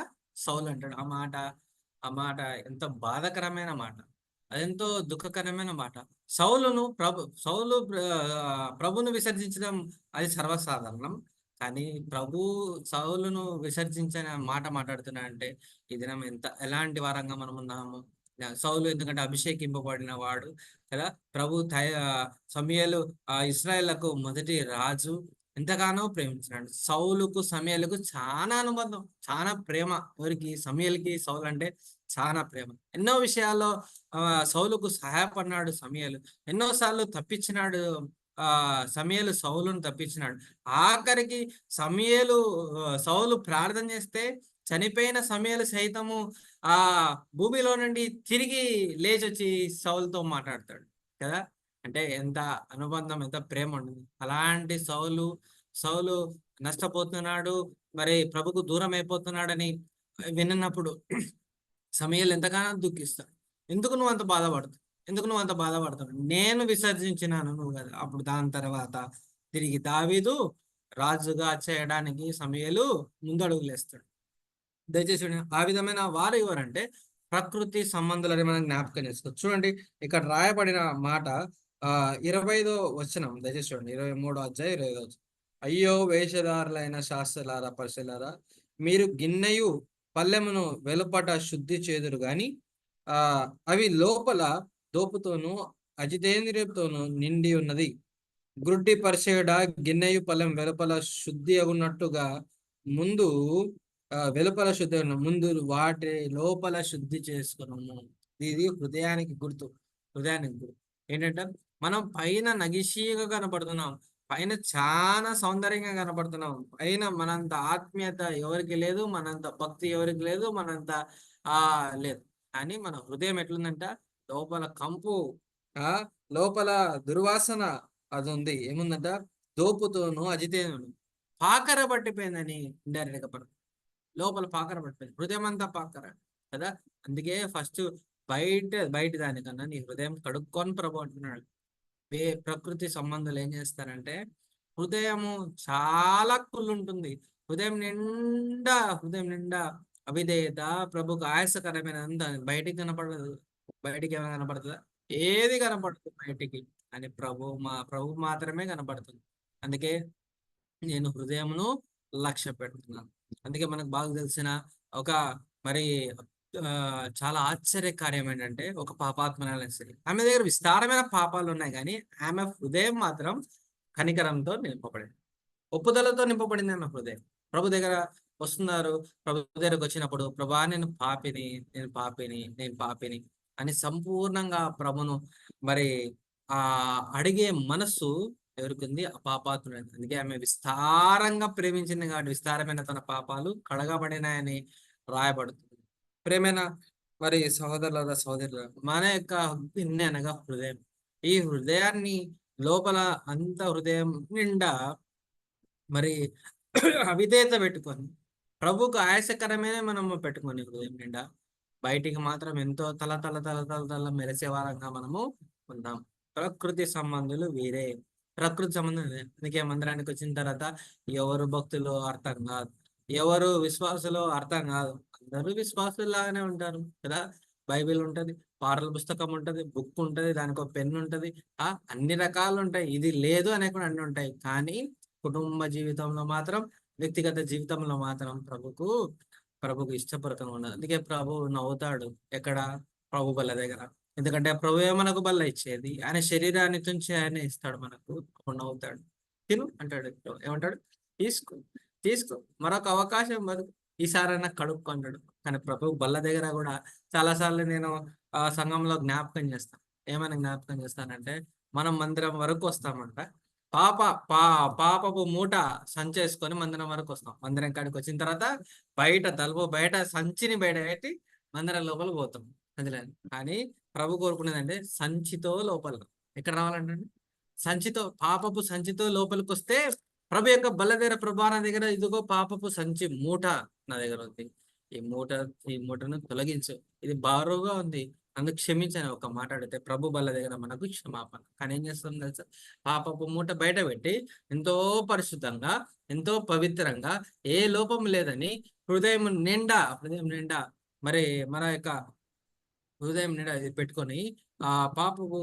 సౌలు అంటాడు. ఆ మాట ఎంత బాధాకరమైన మాట, అదెంతో దుఃఖకరమైన మాట. సౌలు ప్రభును విసర్జించడం అది సర్వసాధారణం. కానీ ప్రభు సౌలును విసర్జించిన మాట మాట్లాడుతున్నా అంటే ఈ దినం ఎలాంటి వారంగా మనం ఉన్నాము. సౌలు ఎందుకంటే అభిషేకింపబడిన వాడు కదా. ప్రభు సమూయేలు ఇశ్రాయేలుకు మొదటి రాజు, ఎంతగానో ప్రేమించినాడు. సౌలుకు సమూయేలుకు చాలా అనుబంధం, చాలా ప్రేమ. ఎవరికి? సమూయేలుకి సౌలు అంటే చాలా ప్రేమ. ఎన్నో విషయాల్లో సౌలుకు సహాయపడినాడు సమూయేలు. ఎన్నోసార్లు తప్పించినాడు సమూయేలు సౌలును తప్పించినాడు. ఆఖరికి సౌలు ప్రార్థన చేస్తే చనిపోయిన సమూయేలు సైతము ఆ భూమిలో నుండి తిరిగి లేచొచ్చి సౌలుతో మాట్లాడతాడు కదా. అంటే ఎంత అనుబంధం, ఎంత ప్రేమ ఉంటుంది. అలాంటి సౌలు నష్టపోతున్నాడు, మరి ప్రభుకు దూరం అయిపోతున్నాడని విన్నప్పుడు సమూయేలు ఎంతగానో దుఃఖిస్తాడు. ఎందుకు నువ్వు అంత బాధపడతావు? నేను విసర్జించినాను నువ్వు కదా. అప్పుడు దాని తర్వాత తిరిగి దావీదు రాజుగా చేయడానికి సమూయేలు ముందడుగులేస్తాడు. దయచేసి ఆ విధమైన వారు ఎవరంటే ప్రకృతి సంబంధాలని మనం జ్ఞాపకం చేసుకోవచ్చు. చూడండి, ఇక్కడ రాయబడిన మాట 25వ వచనం, దయచేసి చూడండి. 23వ అధ్యాయం 25వ వచనం. అయ్యో వేషధారులైన శాస్త్రులారా, పరిశీలారా, మీరు గిన్నెయు పల్లెమును వెలుపట శుద్ధి చేదురు గాని అవి లోపల దోపుతోనూ అజితేంద్రియతోనూ నిండి ఉన్నది. గ్రుడ్డి పరిచేయుడ, గిన్నెయు పల్లెం వెలుపల శుద్ధి అగున్నట్టుగా ముందు వెలుపల శుద్ధి ముందు వాటి లోపల శుద్ధి చేసుకున్నాము. ఇది హృదయానికి గుర్తు. ఏంటంటే మనం పైన నగిషీగా కనపడుతున్నాం, పైన చాలా సౌందర్యంగా కనపడుతున్నాం, పైన మనంత ఆత్మీయత ఎవరికి లేదు, మనంత భక్తి ఎవరికి లేదు, మనంత లేదు. కానీ మన హృదయం ఎట్లుందంట? లోపల కంపు, లోపల దుర్వాసన అది ఉంది. ఏముందంట? దోపుతోను అజితేను పాకర పట్టిపోయిందని ఇండైరెక్ట్ గా పడుతుంది. లోపల పాకర పట్టిపోయింది, హృదయం అంతా పాకర కదా. అందుకే ఫస్ట్ బయట దానికన్నా నీ హృదయం కడుక్కొని ప్రభు అంటున్నాడు. ప్రకృతి సంబంధాలు ఏం చేస్తారంటే హృదయము చాలా కుళ్ళుంటుంది. హృదయం నిండా అవిధేయత, ప్రభుకు ఆయాసకరమైన బయటికి కనపడదు. బయటికి ఏమైనా కనపడుతుందా? ఏది కనపడదు బయటికి. అని ప్రభు మాత్రమే కనపడుతుంది. అందుకే నేను హృదయమును లక్ష్య పెడుతున్నాను. అందుకే మనకు బాగా తెలిసిన ఒక మరి చాలా ఆశ్చర్యకార్యం ఏంటంటే, ఒక పాపాత్మరాలైన స్త్రీ, ఆమె దగ్గర విస్తారమైన పాపాలు ఉన్నాయి, కానీ ఆమె హృదయం మాత్రం కనికరంతో నింపబడింది, ఒప్పుదలతో నింపబడింది ఆమె హృదయం. ప్రభు దగ్గర వస్తున్నారు. ప్రభు దగ్గరకు వచ్చినప్పుడు, ప్రభా నేను పాపిని అని సంపూర్ణంగా ప్రభును మరి అడిగే మనస్సు ఎవరికింది? ఆ పాపాత్ముడు. అందుకే ఆమె విస్తారంగా ప్రేమించింది కాబట్టి విస్తారమైన తన పాపాలు కడగబడినాయని రాయబడుతుంది. ప్రేమైన మరి సహోదరుల మన యొక్క గిన్నె అనగా హృదయం. ఈ హృదయాన్ని లోపల అంత హృదయం నిండా మరి అవిధేయత పెట్టుకొని, ప్రభుకు ఆయాసకరమే మనము పెట్టుకొని హృదయం నిండా బయటికి మాత్రం ఎంతో తల మెరిసే వారంగా మనము ఉంటాం. ప్రకృతి సంబంధులు వేరే. ప్రకృతి సంబంధం అందుకే మందిరానికి వచ్చిన తర్వాత ఎవరు భక్తులు అర్థం కాదు, ఎవరు విశ్వాసులు అర్థం కాదు. అందరూ విశ్వాసులాగానే ఉంటారు కదా. బైబిల్ ఉంటది, పాటల పుస్తకం ఉంటది, బుక్ ఉంటది, దానికి ఒక పెన్ ఉంటది, అన్ని రకాలు ఉంటాయి. ఇది లేదు అనే కూడా అన్ని ఉంటాయి. కానీ కుటుంబ జీవితంలో మాత్రం, వ్యక్తిగత జీవితంలో మాత్రం ప్రభుకు ఇష్టపూర్వకంగా ఉండదు. అందుకే ప్రభు నవ్వుతాడు ఎక్కడ? ప్రభు బల్ల దగ్గర. ఎందుకంటే ప్రభువే మనకు బల్ల ఇచ్చేది. ఆయన శరీరాన్ని తుంచి ఆయన ఇస్తాడు మనకు. అప్పుడు నవ్వుతాడు. తిను అంటాడు. ఏమంటాడు? తీసుకో మరొక అవకాశం బతుకు, ఈసారైనా కడుక్కో అంటాడు. కానీ ప్రభు బల్ల దగ్గర కూడా చాలాసార్లు నేను సంఘంలో జ్ఞాపకం చేస్తాను. ఏమైనా జ్ఞాపకం చేస్తానంటే, మనం మందిరం వరకు వస్తామంట, పాపపు మూట సంచేసుకొని మందిరం వరకు వస్తాం. మందిరం కాడికి వచ్చిన తర్వాత తలుపు బయట సంచిని బయట పెట్టి మందిరం లోపల పోతాం. అదిలే. కానీ ప్రభు కోరుకునేదంటే సంచితో లోపల ఎక్కడ రావాలంటే సంచితో, పాపపు సంచితో లోపలికి వస్తే ప్రభు యొక్క బల్ల దగ్గర, ప్రభా నా దగ్గర ఇదిగో పాపపు సంచి మూట నా దగ్గర ఉంది, ఈ మూట, ఈ మూటను తొలగించు, ఇది బారుగా ఉంది, నన్ను క్షమించని ఒక మాట అడిగితే ప్రభు బల్ల దగ్గర మనకు క్షమాపణ. కానీ ఏం చేస్తాం తెలుసా, పాపపు మూట బయట పెట్టి ఎంతో పరిశుద్ధంగా, ఎంతో పవిత్రంగా, ఏ లోపం లేదని హృదయం నిండా మరి మన యొక్క హృదయం నిండా ఇది పెట్టుకొని ఆ పాపపు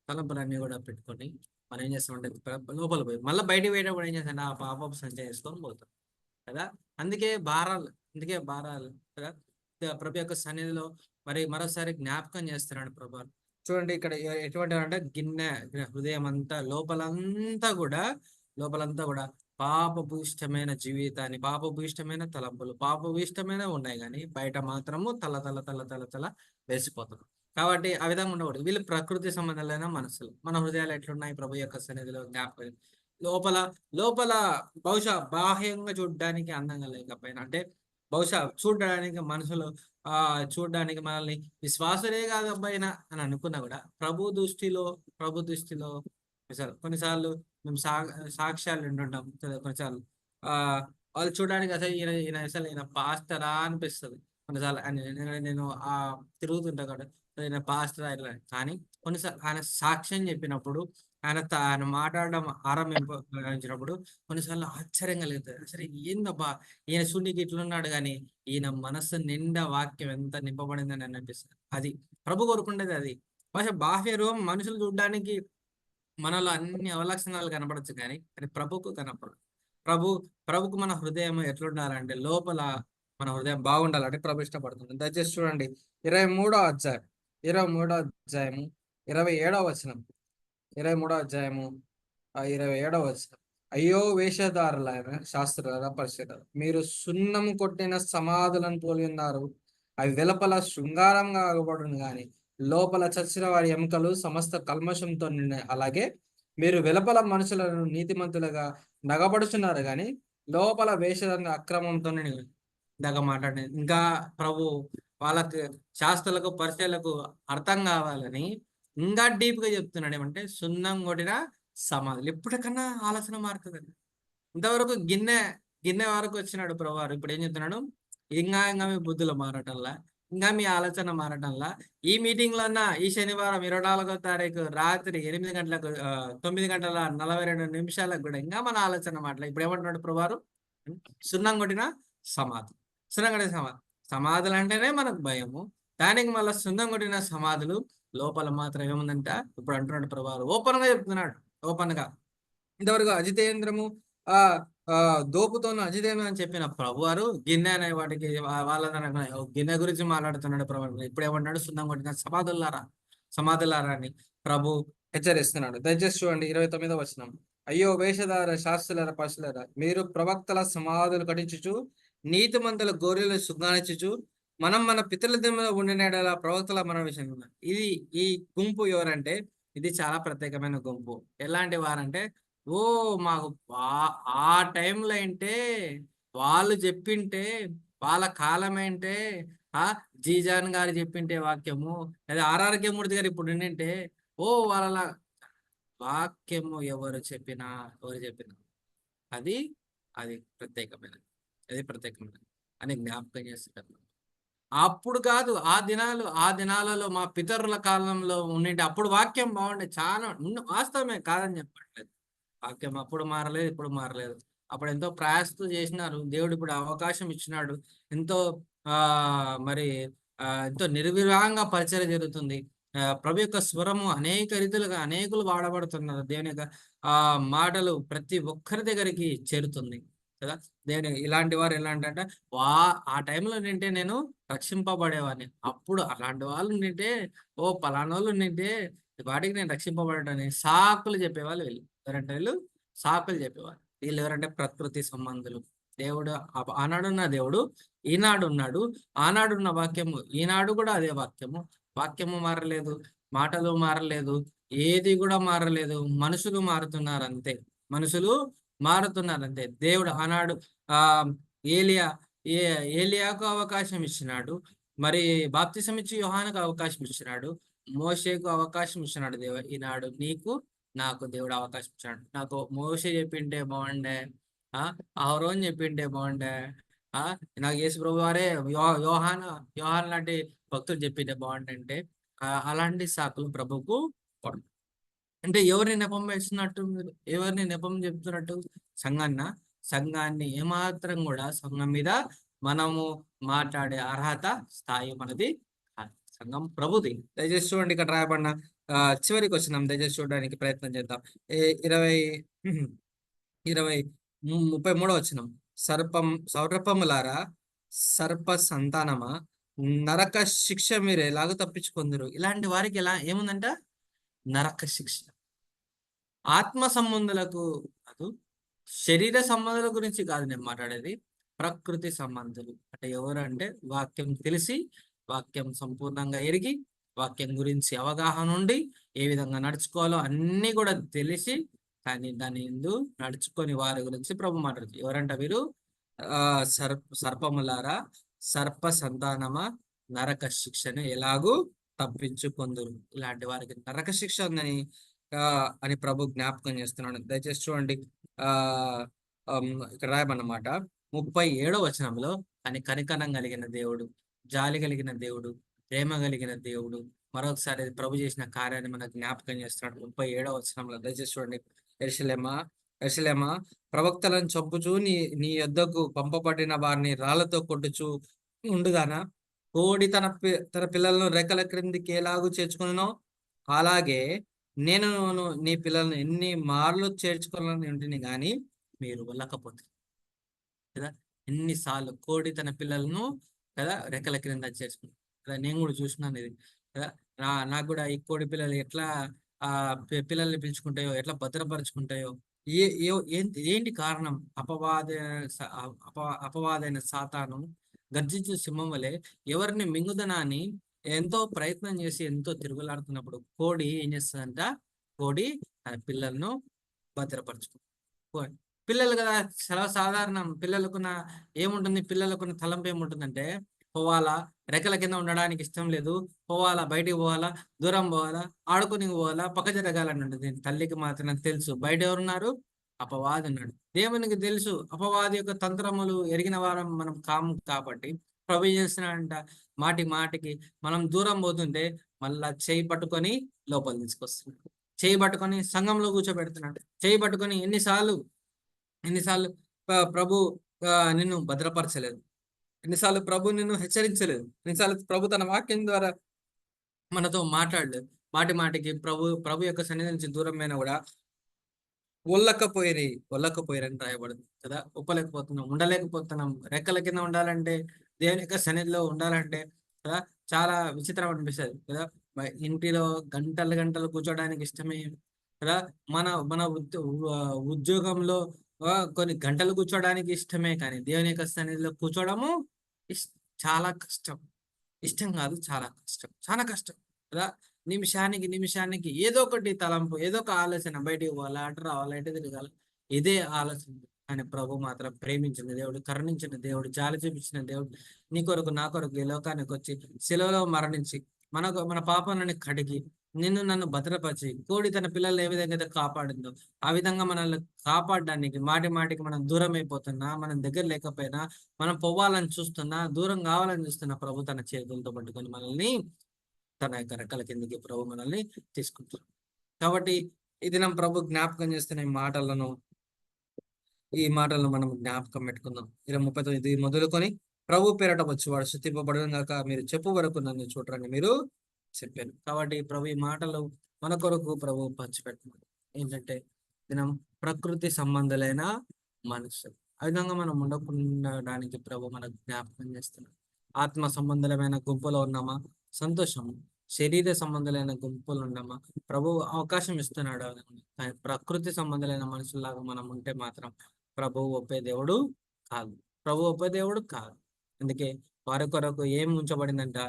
తలంపులన్నీ కూడా పెట్టుకొని మనం ఏం చేస్తామంటే లోపల పోయి మళ్ళీ బయటికి పోయేటప్పుడు ఏం చేస్తాం, ఆ పాపపు సంచయం చేసుకొని పోతాం కదా. అందుకే భారాలు కదా. ప్రభు యొక్క సన్నిధిలో మరి మరోసారి జ్ఞాపకం చేస్తున్నాడు ప్రభు. చూడండి ఇక్కడ ఎటువంటి అంటే హృదయం అంతా లోపలంతా కూడా పాపభూయిష్టమైన జీవితాన్ని, పాపభూయిష్టమైన తలంపులు, పాపభూయిష్టమైన ఉన్నాయి, కానీ బయట మాత్రము తల తల తల తల తల వేసిపోతారు. కాబట్టి ఆ విధంగా ఉండకూడదు. వీళ్ళు ప్రకృతి సంబంధాలైన మనసులు. మన హృదయాలు ఎట్లున్నాయి ప్రభు యొక్క సన్నిధిలో జ్ఞాపకం. లోపల లోపల బహుశా బాహ్యంగా చూడడానికి అందంగా లేకపోయినా, అంటే బహుశా చూడడానికి మనుషులు చూడడానికి మనల్ని విశ్వాసులే కాకపోయినా అని అనుకున్నా కూడా ప్రభు దృష్టిలో కొన్నిసార్లు మేము సాక్ష్యాలు వింటుంటాం కదా. కొన్నిసార్లు ఆ వాళ్ళు చూడడానికి అసలు ఈయన పాస్టరా అనిపిస్తుంది కొన్నిసార్లు. నేను తిరుగుతుంటా కూడా ఈయన పాస్టరా ఇట్లా. కానీ కొన్నిసార్లు ఆయన సాక్ష్యం చెప్పినప్పుడు, ఆయన మాట్లాడడం ఆరంభించినప్పుడు కొన్నిసార్లు ఆశ్చర్యంగా లేదు, సరే ఏందబ్బా ఈయన శూన్యకి ఇట్లున్నాడు, కానీ ఈయన మనస్సు నిండా వాక్యం ఎంత నింపబడిందని అనిపిస్తుంది. అది ప్రభు కోరుకుండేది. అది బాహ్య రూపం మనుషులు చూడడానికి మనలో అన్ని అవలక్షణాలు కనపడచ్చు, కానీ అది ప్రభుకు కనపడదు. ప్రభుకు మన హృదయం ఎట్లుండాలంటే లోపల మన హృదయం బాగుండాలంటే ప్రభు ఇష్టపడుతుంది. దయచేసి చూడండి 23వ అధ్యాయము 27వ వచనం. 23వ అధ్యాయము 27వ వచనం. అయ్యో వేషధారులైన శాస్త్రులారా పరిశుద్ధులారా, మీరు సున్నము కొట్టిన సమాధులను పోలి ఉన్నారు. అవి వెలుపల శృంగారంగా ఆగబడును, గాని లోపల చచ్చిన వారి ఎముకలు సమస్త కల్మషంతో నిండాయి. అలాగే మీరు వెలుపల మనుషులను నీతిమంతులుగా నగబడుచున్నారు, కానీ లోపల వేషధారణ అక్రమంతో ఇందాక మాట్లాడి ఇంకా ప్రభు వాళ్ళకి శాస్త్రులకు పరిచయాలకు అర్థం కావాలని ఇంకా డీప్ గా చెప్తున్నాడు. ఏమంటే సున్నం కొట్టిన సమాధులు. ఎప్పటికన్నా ఆలోచన మారుతుంది. ఇంతవరకు గిన్నె వరకు వచ్చినాడు ప్రభువారు. ఇప్పుడు ఏం చెప్తున్నాడు, ఇంకా మీ బుద్ధులు మారటంలా, ఇంకా మీ ఆలోచన మారటంలా, ఈ మీటింగ్ లో ఈ శనివారం 24వ తారీఖు రాత్రి 9:42 కూడా ఇంకా మన ఆలోచన మాటలు. ఇప్పుడు ఏమంటున్నాడు ప్రభువారు, సున్నం కొట్టిన సమాధులు. సున్నం కొట్టిన సమాధులు అంటేనే మనకు భయము, దానికి మళ్ళీ సున్నం కొట్టిన సమాధులు లోపల మాత్రం ఏముందంట. ఇప్పుడు అంటున్నాడు ప్రభువారు, ఓపెన్ గా చెప్తున్నాడు. ఓపెన్ గా ఇంతవరకు అజితేంద్రము దోపుతోను అజితేంద్రం అని చెప్పిన ప్రభువారు గిన్నె అనే వాటికి వాళ్ళ గిన్నె గురించి మాట్లాడుతున్నాడు ప్రభు. ఇప్పుడు ఏమంటాడు, సున్నం కొట్టిన సమాధులారా అని ప్రభు హెచ్చరిస్తున్నాడు. దయచేసి చూడండి 29వ వచనం. అయ్యో వేషధార శాస్త్రులారా పశులారా, మీరు ప్రవక్తల సమాధులు కట్టించుచు నీతిమంతుల గోరెలు సుగానించుచు మనం మన పితృల దిమ్మలో ఉండిన ప్రవక్తల మన విషయం. ఈ గుంపు ఎవరంటే ఇది చాలా ప్రత్యేకమైన గుంపు. ఎలాంటి వారంటే మాకు ఆ టైంలో ఏంటే వాళ్ళు చెప్పింటే, వాళ్ళ కాలం ఏంటే జీజాన్ గారు చెప్పింటే వాక్యము, లేదా ఆర్ఆర్కే మూర్తి గారు ఇప్పుడు ఉండింటే వాళ్ళ వాక్యము ఎవరు చెప్పినా అది అది ప్రత్యేకమైనది, అని జ్ఞాపకం చేస్తారు. అప్పుడు కాదు, ఆ దినాలలో మా పితరుల కాలంలో ఉండింటే అప్పుడు వాక్యం బాగుండే. చాలా వాస్తవమే, కాదని చెప్పట్లేదు. వాక్యం అప్పుడు మారలేదు, ఇప్పుడు మారలేదు. అప్పుడు ఎంతో ప్రయాసతో చేసినారు. దేవుడు ఇప్పుడు అవకాశం ఇచ్చినాడు. ఎంతో మరి ఎంతో నిర్విరాంగా పరిచయం జరుగుతుంది. ప్రభు యొక్క స్వరము అనేక రీతులుగా అనేకులు వాడబడుతున్నారు. దేవుని యొక్క మాటలు ప్రతి ఒక్కరి దగ్గరికి చేరుతుంది కదా. దేవుని ఇలాంటి వారు ఎలాంటి ఆ టైంలో నింటే నేను రక్షింపబడేవాడిని. అప్పుడు అలాంటి వాళ్ళు నింటే పలానా వాళ్ళు నింటే వాటికి నేను రక్షింపబడటాన్ని సాకులు చెప్పేవాళ్ళు వీళ్ళు సాకులు చెప్పేవాళ్ళు. వీళ్ళు ఎవరంటే ప్రకృతి సంబంధులు. దేవుడు ఆనాడున్న దేవుడు ఈనాడు ఉన్నాడు. ఆనాడున్న వాక్యము ఈనాడు కూడా అదే వాక్యము మారలేదు, మాటలు మారలేదు, ఏది కూడా మారలేదు. మనుషులు మారుతున్నారంతే. దేవుడు ఆనాడు ఏలియాకు అవకాశం ఇచ్చినాడు. మరి బాప్తిసం ఇచ్చి యోహానుకు అవకాశం ఇచ్చినాడు, మోషేకు అవకాశం ఇచ్చినాడు దేవుడు. ఈనాడు నీకు నాకు దేవుడు అవకాశం ఇచ్చినాడు. నాకు మోషే చెప్పింటే బాగుండే, ఆ అహరోన్ చెప్పింటే బాగుండే, ఆ నాకు యేసు ప్రభు వారే యోహాన్ యోహాన్ లాంటి భక్తులు చెప్పింటే బాగుండే అంటే అలాంటి సాకులు ప్రభుకు పడవు. అంటే ఎవరిని నెపం వేస్తున్నట్టు మీరు? ఎవరిని నెపం చెప్తున్నట్టు? సంఘాన్న సంఘాన్ని ఏమాత్రం కూడా సంఘం మీద మనము మాట్లాడే అర్హత స్థాయి మనది కాదు. సంఘం ప్రభుది. దయచేసి చూడండి, ఇక్కడ రాయబడిన చివరికి వచ్చినాం. దయచేసి చూడడానికి ప్రయత్నం చేద్దాం. 20 20 33 వచ్చినాం. సర్పములారా, సర్ప సంతానమా, నరక శిక్ష మీరు ఎలాగో తప్పించుకుందరు. ఇలాంటి వారికి ఎలా ఏముందంట? నరక శిక్ష. ఆత్మ సంబంధులకు కాదు, శరీర సంబంధాల గురించి కాదు నేను మాట్లాడేది, ప్రకృతి సంబంధులు. అంటే ఎవరు అంటే వాక్యం తెలిసి, వాక్యం సంపూర్ణంగా ఎరిగి, వాక్యం గురించి అవగాహన ఉండి, ఏ విధంగా నడుచుకోవాలో అన్నీ కూడా తెలిసి, కానీ దాని ఎందు నడుచుకొని వారి గురించి ప్రభు మాట్లాడుతుంది. ఎవరంట వీరు? సర్పములారా, సర్ప సంతానమా, నరక శిక్షను ఎలాగూ తప్పించుకొందురు. ఇలాంటి వారికి నరక శిక్ష ఉందని అని ప్రభు జ్ఞాపకం చేస్తున్నాడు. దయచేసి చూడండి, ఆ ఇక్కడ రాయమన్నమాట 37వ వచనంలో, అని కనికరం కలిగిన దేవుడు, జాలి కలిగిన దేవుడు, ప్రేమ కలిగిన దేవుడు మరొకసారి ప్రభు చేసిన కార్యాన్ని మనకు జ్ఞాపకం చేస్తున్నాడు. 37వ వచనంలో దయచేసి చూడండి. యెరూషలేమా, యెరూషలేమా, ప్రవక్తలను చంపుచూ నీ నీ యొద్దకు పంపబడిన వారిని రాళ్లతో కొట్టుచూ ఉండుగానా? కోడి తన పిల్లలను రెక్కల క్రిందికి ఎలాగూ చేర్చుకునో, అలాగే నేను నీ పిల్లలను ఎన్ని మార్లు చేర్చుకోవాలని ఉంటుంది కానీ మీరు వెళ్ళకపోతే కదా. ఎన్నిసార్లు కోడి తన పిల్లలను కదా రెక్కల క్రింద చేర్చుకుంది కదా. నేను కూడా చూసినాను ఇది కదా. నాకు కూడా ఈ కోడి పిల్లలు ఎట్లా పిల్లల్ని పిలుచుకుంటాయో, ఎట్లా భద్రపరుచుకుంటాయో, ఏంటి కారణం? అపవాదైన సాతాను గర్జించు సింహం వలె ఎవరిని మింగుదనా అని ఎంతో ప్రయత్నం చేసి ఎంతో తిరుగులాడుతున్నప్పుడు కోడి ఏం చేస్తుందంట? కోడి తన పిల్లలను భద్రపరచుకుంటుంది. పిల్లలు కదా, సర్వసాధారణం. పిల్లలకున్న ఏముంటుంది? పిల్లలకున్న తలంపు ఏముంటుందంటే పోవాలా, రెక్కల కింద ఉండడానికి ఇష్టం లేదు, పోవాలా, బయటికి పోవాలా, దూరం పోవాలా, ఆడుకుని పోవాలా, పక్క జరగాలని ఉంటుంది. తల్లికి మాత్రం తెలుసు బయట ఎవరున్నారు? అపవాది ఉన్నాడు. దేవునికి తెలుసు అపవాది యొక్క తంత్రములు ఎరిగిన వారం మనం కాము కాబట్టి ప్రభు చేస్తున్నాడంట. మాటి మాటికి మనం దూరం పోతుంటే మళ్ళా చేయి పట్టుకొని లోపల తీసుకొస్తున్నాడు. చేయి పట్టుకొని సంఘంలో కూర్చోబెడుతున్నాడు. చేయి పట్టుకొని ఎన్నిసార్లు ప్రభు నిన్ను భద్రపరచలేదు, ఎన్నిసార్లు ప్రభు నిన్ను హెచ్చరించలేదు, ఎన్నిసార్లు ప్రభు తన వాక్యం ద్వారా మనతో మాట్లాడలేదు. మాటి మాటికి ప్రభు యొక్క సన్నిధి నుంచి దూరమైన కూడా ఒల్లకపోయిరని రాయబడింది కదా. ఒప్పలేకపోతున్నాం, ఉండలేకపోతున్నాం. రెక్కల కింద ఉండాలంటే, దేవుని యొక్క సన్నిధిలో ఉండాలంటే కదా చాలా విచిత్రం అనిపిస్తుంది కదా. ఇంటిలో గంటలు గంటలు కూర్చోడానికి ఇష్టమే కదా. మన మన ఉద్యోగంలో కొన్ని గంటలు కూర్చోడానికి ఇష్టమే, కానీ దేవుని యొక్క సన్నిధిలో కూర్చోవడము చాలా కష్టం. ఇష్టం కాదు, చాలా కష్టం, చాలా కష్టం కదా. నిమిషానికి నిమిషానికి ఏదో ఒకటి తలంపు, ఏదో ఒక ఆలోచన, బయటికి పోవాలా, అటు రావాలా, ఎటు తిరగాల, ఇదే ఆలోచన. కానీ ప్రభు మాత్రం ప్రేమించిన దేవుడు, కరుణించిన దేవుడు, జాలి చూపించిన దేవుడు, నీ కొరకు నా కొరకు ఈ లోకానికి వచ్చి శిలువలో మరణించి మన పాపాలను కడిగి నన్ను భద్రపరిచి, కోడి తన పిల్లలు ఏ విధంగా అయితే కాపాడిందో ఆ విధంగా మనల్ని కాపాడడానికి మాటి మాటికి మనం దూరం అయిపోతున్నా, మనం దగ్గర లేకపోయినా, మనం పోవాలని చూస్తున్నా, దూరం కావాలని చూస్తున్నా, ప్రభు తన చేతులతో పట్టుకొని మనల్ని తన యొక్క రెక్కల కిందకి ప్రభు మనల్ని తీసుకుంటారు. కాబట్టి ఈ దినం ప్రభు జ్ఞాపకం చేస్తున్న ఈ మాటలను మనం జ్ఞాపకం పెట్టుకుందాం. 29 మొదలుకొని ప్రభు పేరట వచ్చేవాడు శుద్ధింపబడను గాక మీరు చెప్పు వరకు నన్ను చూడరని మీరు చెప్పారు. కాబట్టి ప్రభు ఈ మాటలు మన కొరకు ప్రభు పంచిపెట్టుకున్నాడు. ఏంటంటే దినం ప్రకృతి సంబంధాలైన మనుషులు ఆ విధంగా మనం ఉండడానికి ప్రభు మనకు జ్ఞాపకం చేస్తున్నాడు. ఆత్మ సంబంధమైన గుంపులో ఉన్నామా? సంతోషము. శరీర సంబంధాలైన గుంపులు ఉన్నామా? ప్రభు అవకాశం ఇస్తున్నాడు. కానీ ప్రకృతి సంబంధాలైన మనుషుల్లాగా మనం ఉంటే మాత్రం ప్రభు ఒప్పే దేవుడు కాదు. ప్రభు ఒప్పే దేవుడు కాదు. అందుకే వారి కొరకు ఏం ఉంచబడిందంట?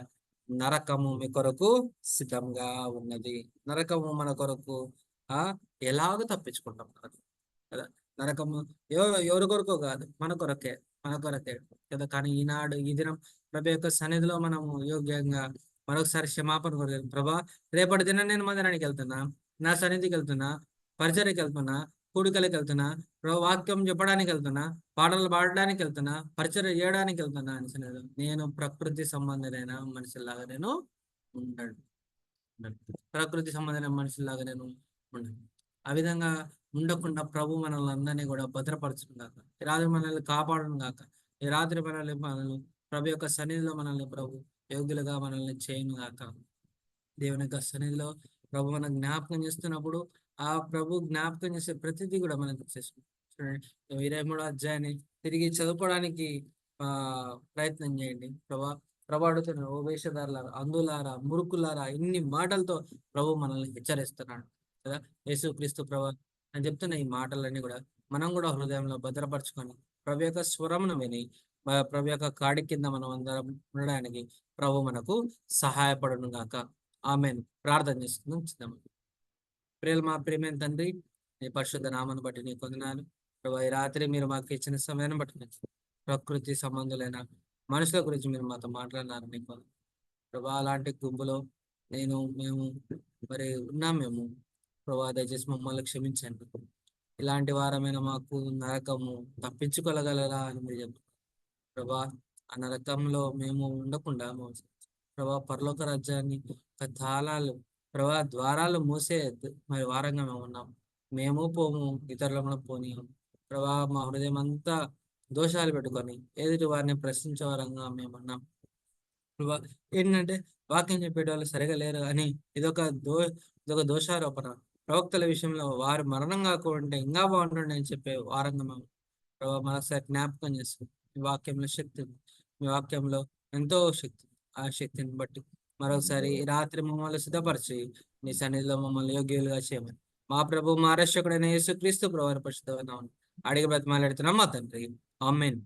నరకము మీ కొరకు సిద్ధంగా ఉన్నది. నరకము మన కొరకు ఎలాగో తప్పించుకుంటాం కదా. నరకము ఎవరి కొరకో కాదు, మన కొరకే కదా. కానీ ఈ దినం ప్రభు యొక్క సన్నిధిలో మనము యోగ్యంగా మరొకసారి క్షమాపణ కోరాలి. ప్రభా, రేపటి దినం నేను మందిరానికి వెళ్తున్నా, నా సన్నిధికి వెళ్తున్నా, పరిచర్యకి వెళ్తున్నా, కూడికలకు వెళ్తున్నా, వాక్యం చెప్పడానికి వెళ్తున్నా, పాటలు పాడడానికి వెళ్తున్నా, పరిచర్య చేయడానికి వెళ్తున్నా అని సన్నిధిలో నేను ప్రకృతి సంబంధమైన మనిషిలాగా నేను ఉంటాడు. ప్రకృతి సంబంధమైన మనుషుల్లాగా నేను ఉండను. ఆ విధంగా ఉండకుండా ప్రభు మనల్ని అందరినీ కూడా భద్రపరచును గాక. ఈ రాత్రి మనల్ని కాపాడును గాక. ఈ రాత్రి మనల్ని ప్రభు యొక్క సన్నిధిలో మనల్ని ప్రభు యోగ్యులుగా మనల్ని చేయను గాక. దేవుని యొక్క సన్నిధిలో ప్రభు మనం జ్ఞాపకం చేస్తున్నప్పుడు ఆ ప్రభు జ్ఞాపకం చేసే ప్రతిదీ కూడా మనం చేసుకుంటాం. చూడండి, 23వ అధ్యాయాన్ని తిరిగి చదువుకోవడానికి ఆ ప్రయత్నం చేయండి. ప్రభు అడుగుతున్నాడు, ఓ వేషధారులారా, అందులారా, మురుకులారా, ఇన్ని మాటలతో ప్రభు మనల్ని హెచ్చరిస్తున్నాడు కదా. యేసుక్రీస్తు ప్రభు అని చెప్తున్న ఈ మాటలన్నీ కూడా మనం కూడా హృదయంలో భద్రపరచుకొని ప్రభు యొక్క స్వరమును విని ప్రభు యొక్క కాడి కింద మనం అందరం ఉండడానికి ప్రభు మనకు సహాయపడును గాక. ఆమెన్. ప్రార్థన చేసుకుందాం. చిన్నమ్మ, ప్రేమ మా ప్రేమైన తండ్రి, నీ పరిశుద్ధ నామను బట్టి నీ కొందనాలు ప్రభు. ఈ రాత్రి మీరు మాకు ఇచ్చిన సమయాన్ని బట్టి ప్రకృతి సంబంధులైన మనుషుల గురించి మీరు మాతో మాట్లాడినారు. నీకు ప్రభా, అలాంటి గుంపులో మేము మరి ఉన్నాం. మేము ప్రభా, దయచేసి మమ్మల్ని క్షమించండి. ఇలాంటి వారమైన మాకు నరకము తప్పించుకోగలరా అని మీరు చెప్పారు ప్రభా. ఆ నరకంలో మేము ఉండకుండా ప్రభా, పరలోక రాజ్యాన్ని తాళాలు ప్రభా, ద్వారాలు మూసే మరి వారంగా మేము ఉన్నాం. మేము పోము, ఇతరులను కూడా పోనీ ప్రభా. మా హృదయం అంతా దోషాలు పెట్టుకొని ఎదుటి వారిని ప్రశ్నించే వారంగా మేము ఉన్నాం. ఏంటంటే వాక్యం చెప్పేటోళ్ళు సరిగా లేరు అని ఇదొక దోషారోపణ. ప్రవక్తల విషయంలో వారు మరణం కాకుండా ఇంకా బాగుంటుండే అని చెప్పే వారంగా మేము ప్రభావ మరోసారి జ్ఞాపకం చేస్తాం. మీ వాక్యంలో శక్తి ఉంది. మీ వాక్యంలో ఎంతో శక్తి. ఆ శక్తిని బట్టి మరొకసారి ఈ రాత్రి మమ్మల్ని సిద్ధపరిచి నీ సన్నిధిలో మమ్మల్ని యోగ్యులుగా చేయమని మా ప్రభు, మా రక్షకుడైన యేసుక్రీస్తు ప్రభువుని పరిశుద్ధ నామమున అడిగి బ్రతిమాలాడుతున్నాం మా తండ్రి. ఆమేన్.